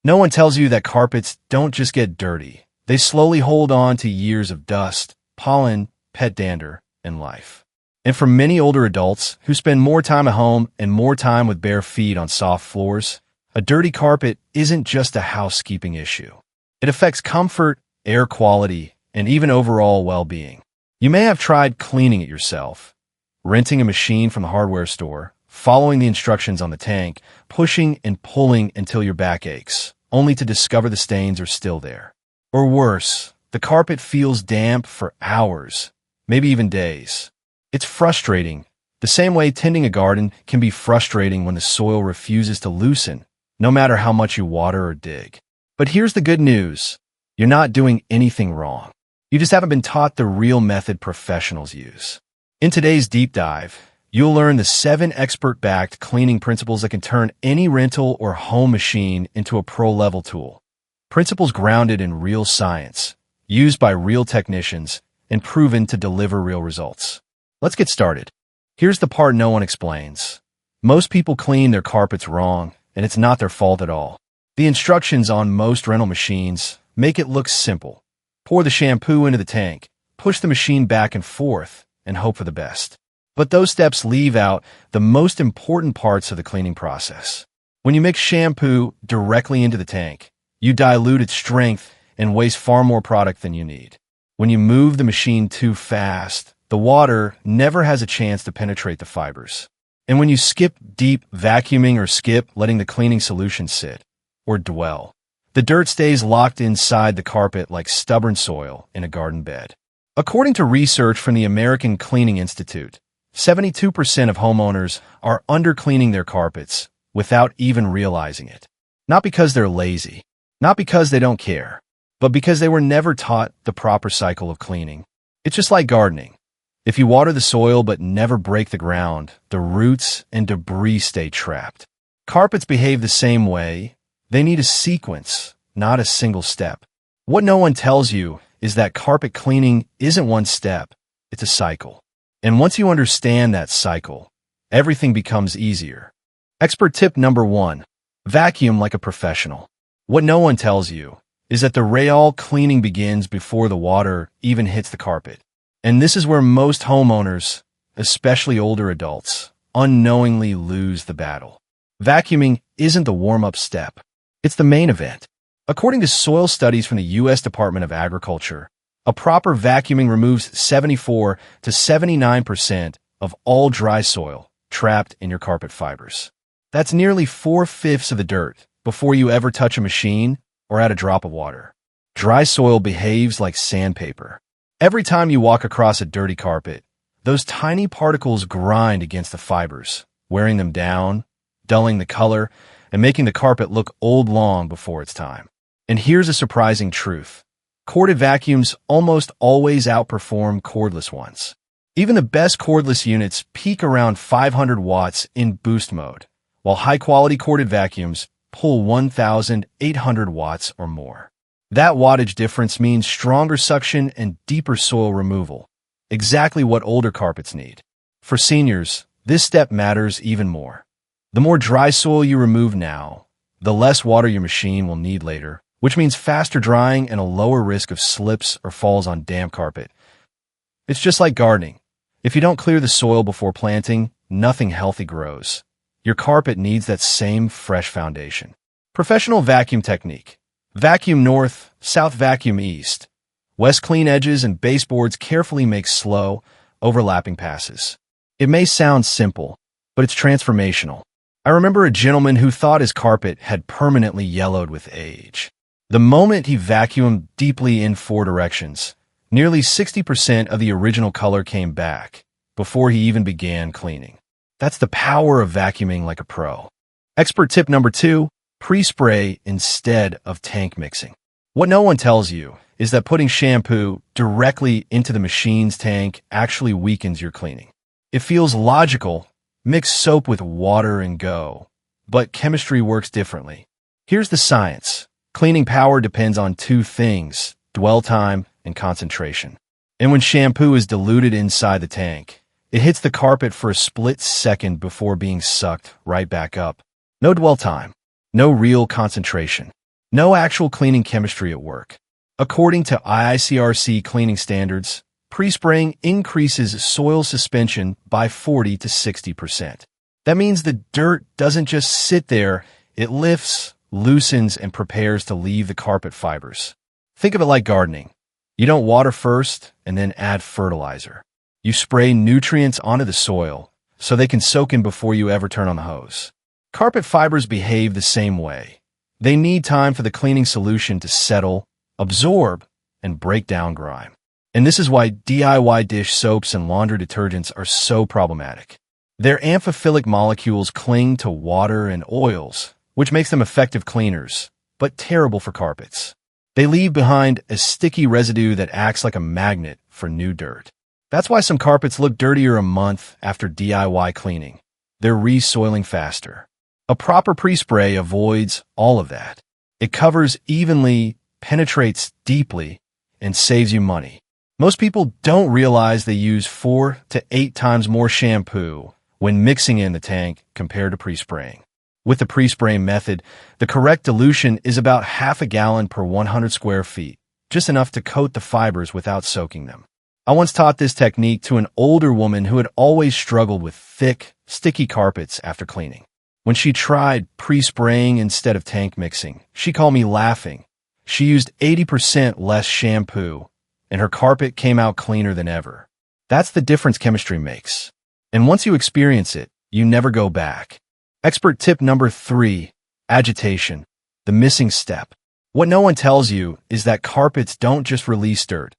No one tells you that carpets don't just get dirty. They slowly hold on to years of dust, pollen, pet dander, and life. And for many older adults who spend more time at home and more time with bare feet on soft floors, a dirty carpet isn't just a housekeeping issue. It affects comfort, air quality, and even overall well-being. You may have tried cleaning it yourself, renting a machine from the hardware store, following the instructions on the tank, pushing and pulling until your back aches, only to discover the stains are still there. Or worse, the carpet feels damp for hours, maybe even days. It's frustrating, the same way tending a garden can be frustrating when the soil refuses to loosen, no matter how much you water or dig. But here's the good news. You're not doing anything wrong. You just haven't been taught the real method professionals use. In today's deep dive, you'll learn the 7 expert-backed cleaning principles that can turn any rental or home machine into a pro-level tool. Principles grounded in real science, used by real technicians, and proven to deliver real results. Let's get started. Here's the part no one explains. Most people clean their carpets wrong, and it's not their fault at all. The instructions on most rental machines make it look simple. Pour the shampoo into the tank, push the machine back and forth, and hope for the best. But those steps leave out the most important parts of the cleaning process. When you mix shampoo directly into the tank, you dilute its strength and waste far more product than you need. When you move the machine too fast, the water never has a chance to penetrate the fibers. And when you skip deep vacuuming or skip letting the cleaning solution sit or dwell, the dirt stays locked inside the carpet like stubborn soil in a garden bed. According to research from the American Cleaning Institute, 72% of homeowners are undercleaning their carpets without even realizing it. Not because they're lazy, not because they don't care, but because they were never taught the proper cycle of cleaning. It's just like gardening. If you water the soil but never break the ground, the roots and debris stay trapped. Carpets behave the same way. They need a sequence, not a single step. What no one tells you is that carpet cleaning isn't one step, it's a cycle. And once you understand that cycle, everything becomes easier. Expert tip number 1, vacuum like a professional. What no one tells you is that the real cleaning begins before the water even hits the carpet. And this is where most homeowners, especially older adults, unknowingly lose the battle. Vacuuming isn't the warm-up step. It's the main event. According to soil studies from the U.S. Department of Agriculture, a proper vacuuming removes 74 to 79% of all dry soil trapped in your carpet fibers. That's nearly 4/5 of the dirt before you ever touch a machine or add a drop of water. Dry soil behaves like sandpaper. Every time you walk across a dirty carpet, those tiny particles grind against the fibers, wearing them down, dulling the color, and making the carpet look old long before its time. And here's a surprising truth. Corded vacuums almost always outperform cordless ones. Even the best cordless units peak around 500 watts in boost mode, while high-quality corded vacuums pull 1,800 watts or more. That wattage difference means stronger suction and deeper soil removal, exactly what older carpets need. For seniors, this step matters even more. The more dry soil you remove now, the less water your machine will need later, which means faster drying and a lower risk of slips or falls on damp carpet. It's just like gardening. If you don't clear the soil before planting, nothing healthy grows. Your carpet needs that same fresh foundation. Professional vacuum technique. Vacuum north, south vacuum east. West clean edges and baseboards carefully make slow, overlapping passes. It may sound simple, but it's transformational. I remember a gentleman who thought his carpet had permanently yellowed with age. The moment he vacuumed deeply in 4 directions, nearly 60% of the original color came back before he even began cleaning. That's the power of vacuuming like a pro. Expert tip number 2, pre-spray instead of tank mixing. What no one tells you is that putting shampoo directly into the machine's tank actually weakens your cleaning. It feels logical. Mix soap with water and go. But chemistry works differently. Here's the science. Cleaning power depends on 2 things, dwell time and concentration. And when shampoo is diluted inside the tank, it hits the carpet for a split second before being sucked right back up. No dwell time. No real concentration. No actual cleaning chemistry at work. According to IICRC cleaning standards, pre-spraying increases soil suspension by 40 to 60%. That means the dirt doesn't just sit there, it lifts, loosens, and prepares to leave the carpet fibers. Think of it like gardening. You don't water first and then add fertilizer. You spray nutrients onto the soil so they can soak in before you ever turn on the hose. Carpet fibers behave the same way. They need time for the cleaning solution to settle, absorb, and break down grime. And this is why DIY dish soaps and laundry detergents are so problematic. Their amphiphilic molecules cling to water and oils, which makes them effective cleaners, but terrible for carpets. They leave behind a sticky residue that acts like a magnet for new dirt. That's why some carpets look dirtier a month after DIY cleaning. They're re-soiling faster. A proper pre-spray avoids all of that. It covers evenly, penetrates deeply, and saves you money. Most people don't realize they use 4 to 8 times more shampoo when mixing in the tank compared to pre-spraying. With the pre-spray method, the correct dilution is about half a gallon per 100 square feet, just enough to coat the fibers without soaking them. I once taught this technique to an older woman who had always struggled with thick, sticky carpets after cleaning. When she tried pre-spraying instead of tank mixing, she called me laughing. She used 80% less shampoo, and her carpet came out cleaner than ever. That's the difference chemistry makes. And once you experience it, you never go back. Expert tip number 3, agitation, the missing step. What no one tells you is that carpets don't just release dirt.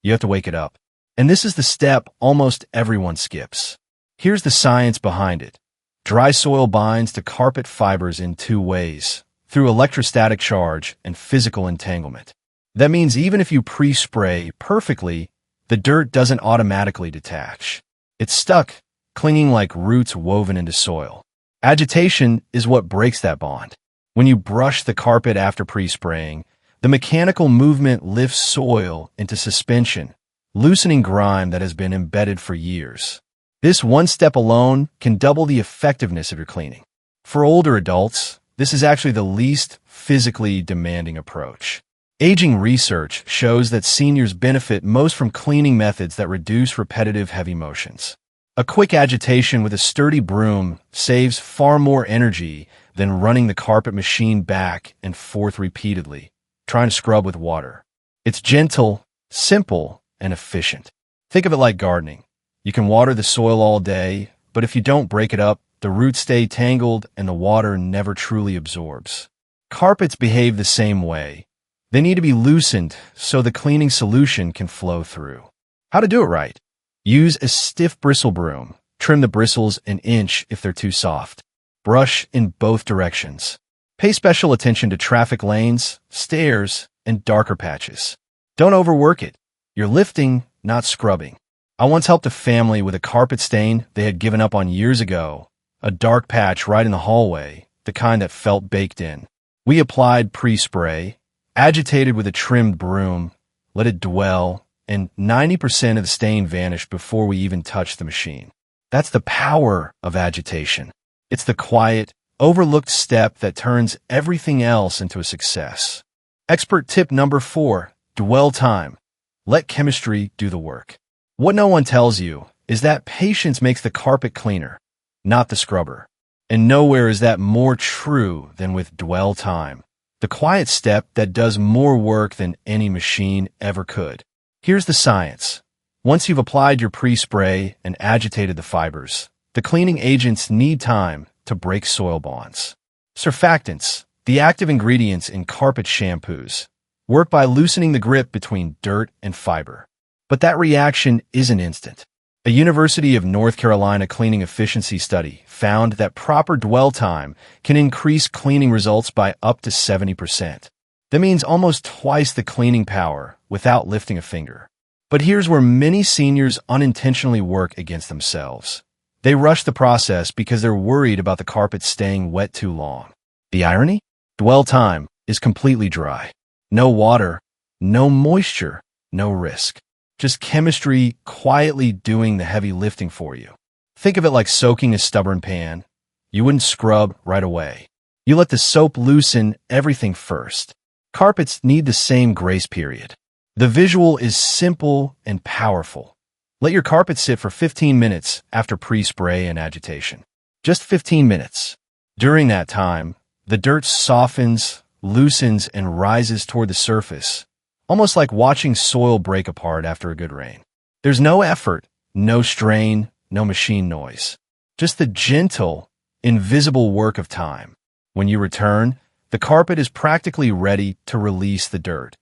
You have to wake it up. And this is the step almost everyone skips. Here's the science behind it. Dry soil binds to carpet fibers in 2 ways, through electrostatic charge and physical entanglement. That means even if you pre-spray perfectly, the dirt doesn't automatically detach. It's stuck, clinging like roots woven into soil. Agitation is what breaks that bond. When you brush the carpet after pre-spraying, the mechanical movement lifts soil into suspension, loosening grime that has been embedded for years. This one step alone can double the effectiveness of your cleaning. For older adults, this is actually the least physically demanding approach. Aging research shows that seniors benefit most from cleaning methods that reduce repetitive heavy motions. A quick agitation with a sturdy broom saves far more energy than running the carpet machine back and forth repeatedly, trying to scrub with water. It's gentle, simple, and efficient. Think of it like gardening. You can water the soil all day, but if you don't break it up, the roots stay tangled and the water never truly absorbs. Carpets behave the same way. They need to be loosened so the cleaning solution can flow through. How to do it right? Use a stiff bristle broom. Trim the bristles an inch if they're too soft. Brush in both directions. Pay special attention to traffic lanes, stairs, and darker patches. Don't overwork it. You're lifting, not scrubbing. I once helped a family with a carpet stain they had given up on years ago, a dark patch right in the hallway, the kind that felt baked in. We applied pre-spray, agitated with a trimmed broom, let it dwell, and 90% of the stain vanished before we even touched the machine. That's the power of agitation. It's the quiet, overlooked step that turns everything else into a success. Expert tip number 4, dwell time. Let chemistry do the work. What no one tells you is that patience makes the carpet cleaner, not the scrubber. And nowhere is that more true than with dwell time, the quiet step that does more work than any machine ever could. Here's the science. Once you've applied your pre-spray and agitated the fibers, the cleaning agents need time to break soil bonds. Surfactants, the active ingredients in carpet shampoos, work by loosening the grip between dirt and fiber. But that reaction isn't instant. A University of North Carolina cleaning efficiency study found that proper dwell time can increase cleaning results by up to 70%. That means almost twice the cleaning power without lifting a finger. But here's where many seniors unintentionally work against themselves. They rush the process because they're worried about the carpet staying wet too long. The irony? Dwell time is completely dry. No water, no moisture, no risk. Just chemistry quietly doing the heavy lifting for you. Think of it like soaking a stubborn pan. You wouldn't scrub right away. You let the soap loosen everything first. Carpets need the same grace period. The visual is simple and powerful. Let your carpet sit for 15 minutes after pre-spray and agitation. Just 15 minutes. During that time, the dirt softens, loosens, and rises toward the surface, almost like watching soil break apart after a good rain. There's no effort, no strain, no machine noise. Just the gentle, invisible work of time. When you return, the carpet is practically ready to release the dirt,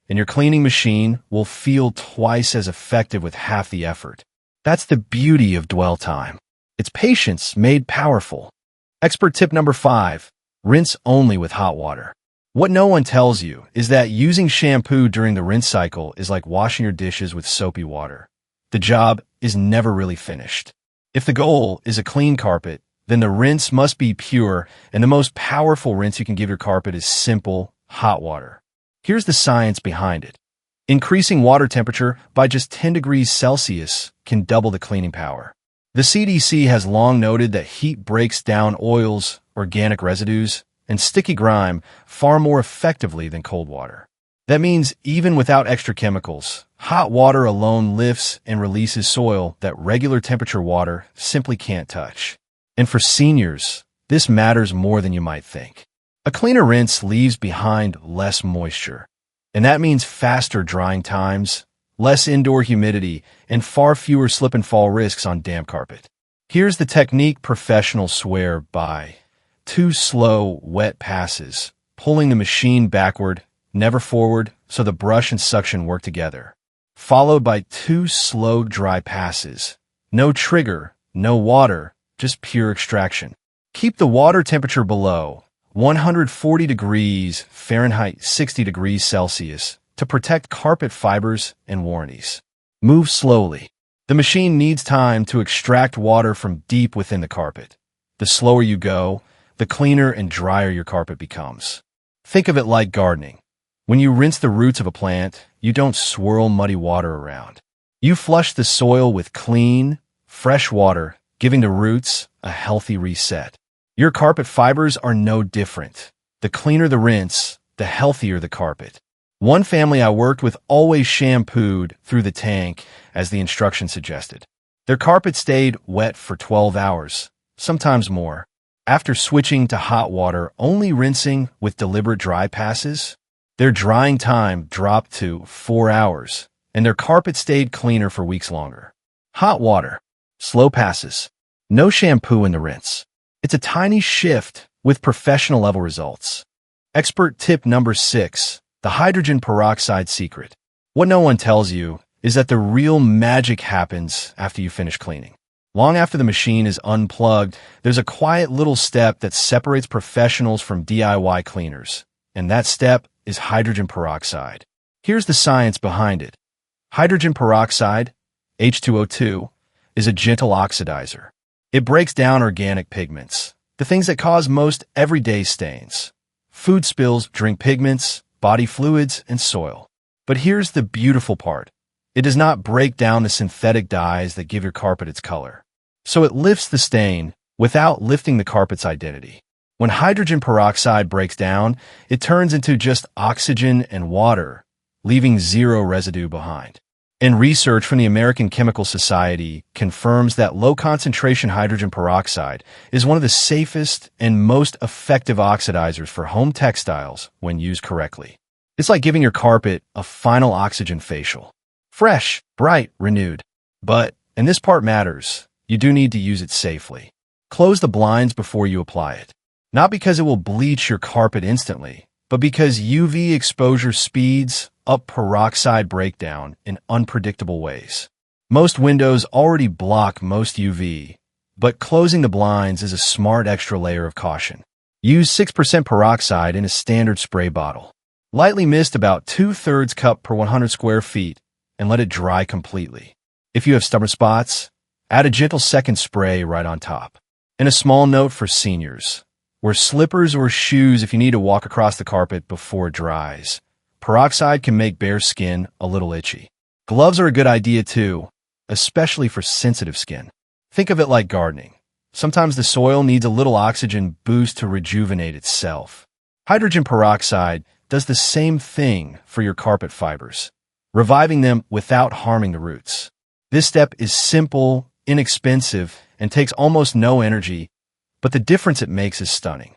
and your cleaning machine will feel twice as effective with half the effort. That's the beauty of dwell time. It's patience made powerful. Expert tip number 5, rinse only with hot water. What no one tells you is that using shampoo during the rinse cycle is like washing your dishes with soapy water. The job is never really finished. If the goal is a clean carpet, then the rinse must be pure, and the most powerful rinse you can give your carpet is simple, hot water. Here's the science behind it. Increasing water temperature by just 10 degrees Celsius can double the cleaning power. The CDC has long noted that heat breaks down oils, organic residues, and sticky grime far more effectively than cold water. That means even without extra chemicals, hot water alone lifts and releases soil that regular temperature water simply can't touch. And for seniors, this matters more than you might think. A cleaner rinse leaves behind less moisture, and that means faster drying times, less indoor humidity, and far fewer slip and fall risks on damp carpet. Here's the technique professionals swear by. 2 slow, wet passes, pulling the machine backward, never forward, so the brush and suction work together. Followed by 2 slow, dry passes. No trigger, no water, just pure extraction. Keep the water temperature below 140 degrees Fahrenheit, 60 degrees Celsius to protect carpet fibers and warranties. Move slowly. The machine needs time to extract water from deep within the carpet. The slower you go, the cleaner and drier your carpet becomes. Think of it like gardening. When you rinse the roots of a plant, you don't swirl muddy water around. You flush the soil with clean, fresh water, giving the roots a healthy reset. Your carpet fibers are no different. The cleaner the rinse, the healthier the carpet. One family I worked with always shampooed through the tank, as the instructions suggested. Their carpet stayed wet for 12 hours, sometimes more. After switching to hot water, only rinsing with deliberate dry passes, their drying time dropped to 4 hours, and their carpet stayed cleaner for weeks longer. Hot water, slow passes, no shampoo in the rinse. It's a tiny shift with professional level results. Expert tip number 6, the hydrogen peroxide secret. What no one tells you is that the real magic happens after you finish cleaning. Long after the machine is unplugged, there's a quiet little step that separates professionals from DIY cleaners, and that step is hydrogen peroxide. Here's the science behind it. Hydrogen peroxide, H2O2, is a gentle oxidizer. It breaks down organic pigments, the things that cause most everyday stains. Food spills, drink pigments, body fluids, and soil. But here's the beautiful part. It does not break down the synthetic dyes that give your carpet its color. So it lifts the stain without lifting the carpet's identity. When hydrogen peroxide breaks down, it turns into just oxygen and water, leaving zero residue behind. And research from the American Chemical Society confirms that low-concentration hydrogen peroxide is one of the safest and most effective oxidizers for home textiles when used correctly. It's like giving your carpet a final oxygen facial. Fresh, bright, renewed. But, and this part matters, you do need to use it safely. Close the blinds before you apply it. Not because it will bleach your carpet instantly, but because UV exposure speeds up peroxide breakdown in unpredictable ways. Most windows already block most UV, but closing the blinds is a smart extra layer of caution. Use 6% peroxide in a standard spray bottle. Lightly mist about 2/3 cup per 100 square feet and let it dry completely. If you have stubborn spots, add a gentle second spray right on top. And a small note for seniors. Wear slippers or shoes if you need to walk across the carpet before it dries. Peroxide can make bare skin a little itchy. Gloves are a good idea too, especially for sensitive skin. Think of it like gardening. Sometimes the soil needs a little oxygen boost to rejuvenate itself. Hydrogen peroxide does the same thing for your carpet fibers, reviving them without harming the roots. This step is simple, inexpensive, and takes almost no energy, but the difference it makes is stunning.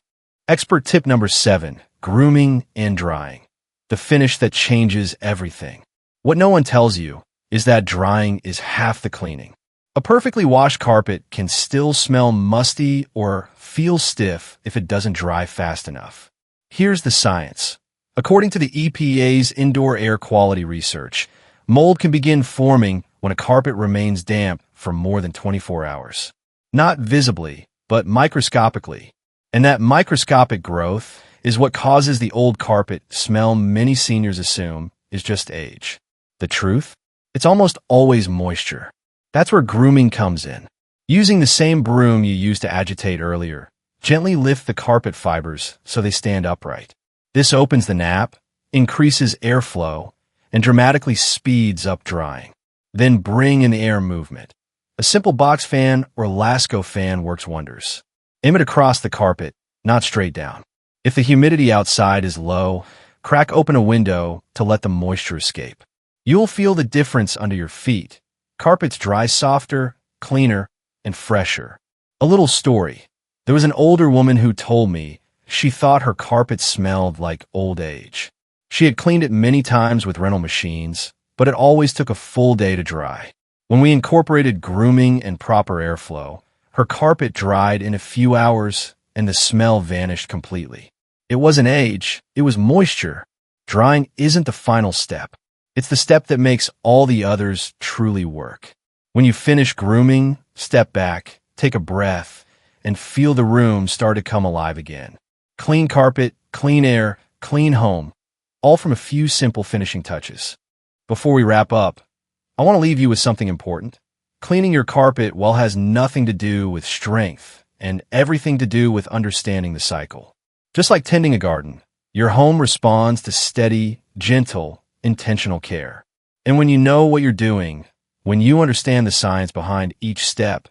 Expert tip number 7, grooming and drying. The finish that changes everything. What no one tells you is that drying is half the cleaning. A perfectly washed carpet can still smell musty or feel stiff if it doesn't dry fast enough. Here's the science. According to the EPA's indoor air quality research, mold can begin forming when a carpet remains damp for more than 24 hours. Not visibly, but microscopically. And that microscopic growth is what causes the old carpet smell many seniors assume is just age. The truth? It's almost always moisture. That's where grooming comes in. Using the same broom you used to agitate earlier, gently lift the carpet fibers so they stand upright. This opens the nap, increases airflow, and dramatically speeds up drying. Then bring in the air movement. A simple box fan or Lasco fan works wonders. Aim it across the carpet, not straight down. If the humidity outside is low, crack open a window to let the moisture escape. You'll feel the difference under your feet. Carpets dry softer, cleaner, and fresher. A little story. There was an older woman who told me she thought her carpet smelled like old age. She had cleaned it many times with rental machines, but it always took a full day to dry. When we incorporated grooming and proper airflow, her carpet dried in a few hours and the smell vanished completely. It wasn't age, it was moisture. Drying isn't the final step. It's the step that makes all the others truly work. When you finish grooming, step back, take a breath, and feel the room start to come alive again. Clean carpet, clean air, clean home, all from a few simple finishing touches. Before we wrap up, I want to leave you with something important. Cleaning your carpet has nothing to do with strength and everything to do with understanding the cycle. Just like tending a garden, your home responds to steady, gentle, intentional care. And when you know what you're doing, when you understand the science behind each step,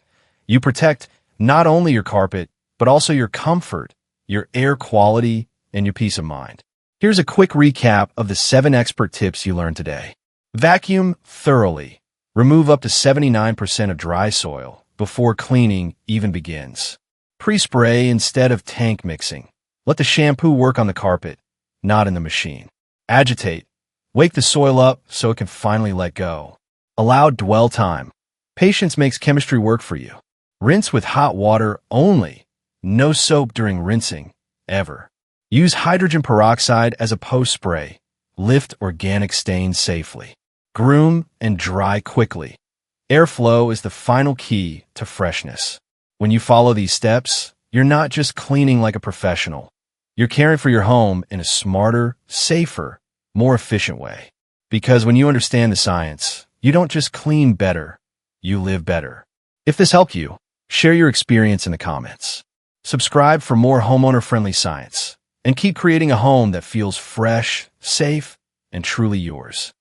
you protect not only your carpet, but also your comfort, your air quality, and your peace of mind. Here's a quick recap of the 7 expert tips you learned today. Vacuum thoroughly. Remove up to 79% of dry soil before cleaning even begins. Pre-spray instead of tank mixing. Let the shampoo work on the carpet, not in the machine. Agitate. Wake the soil up so it can finally let go. Allow dwell time. Patience makes chemistry work for you. Rinse with hot water only. No soap during rinsing, ever. Use hydrogen peroxide as a post-spray. Lift organic stains safely. Groom and dry quickly. Airflow is the final key to freshness. When you follow these steps, you're not just cleaning like a professional. You're caring for your home in a smarter, safer, more efficient way. Because when you understand the science, you don't just clean better, you live better. If this helped you, share your experience in the comments. Subscribe for more homeowner-friendly science, and keep creating a home that feels fresh, safe, and truly yours.